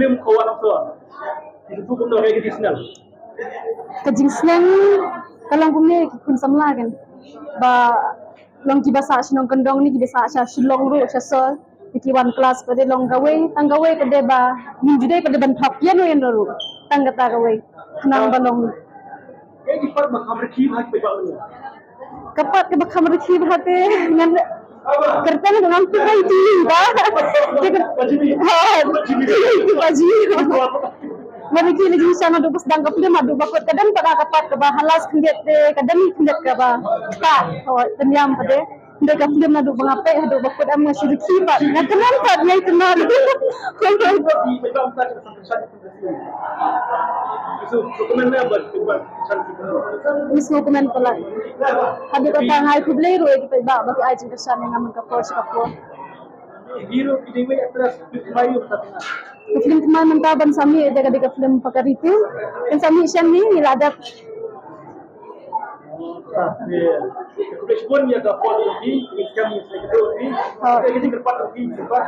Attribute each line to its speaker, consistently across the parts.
Speaker 1: film kawan apa? Itu pun dah kayak Disney.
Speaker 2: Kejingsen kalau punya kun samla kan ba long ki basa sinong kendong ni ki basa sha shilong ru sha so ki one class pada long gawe tanggawe pada ba min jude pada ban thap yan wen ru tanggata gawe nang balong
Speaker 1: Kayak di part makam rekhi bhat pe ba.
Speaker 2: kapat ke bakam reki bahate ngan kertan dengan tuai ti ba baji Mari kita lagi sana duduk sedang kapal madu bakut kadang pada kapat ke halas kendet kadang kendet ke bah tak terdiam pada hendak kapal madu mengapai duduk bakut am masih dikibat nak kenal tak dia itu nak
Speaker 1: So komen na buat
Speaker 2: Miss komen pala habis kata ngai kublai ro itu ba bagi ai jin kesan yang aman kapal sekapur
Speaker 1: hero kini we atas mayu tapi
Speaker 2: film teman mentaban sami ada film pakar itu dan sami siang ni niladap
Speaker 1: Respon ya kapal ini kami sedang ini kerpat lagi cepat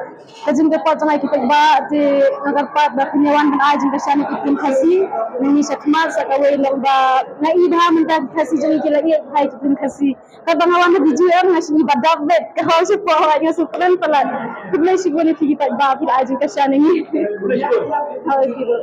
Speaker 2: kajing dapat sangai kita ba di nagarpat ba kunyawan dan ajing kasani kitin khasi ni sakmal sakawai lamba na idha menta khasi jeng kila i hai kitin khasi kabangawan di juam nasi ibadah bet kau siapa hanya sukran pelan kulai sigone kita ba pil ajing kasani ni ha gitu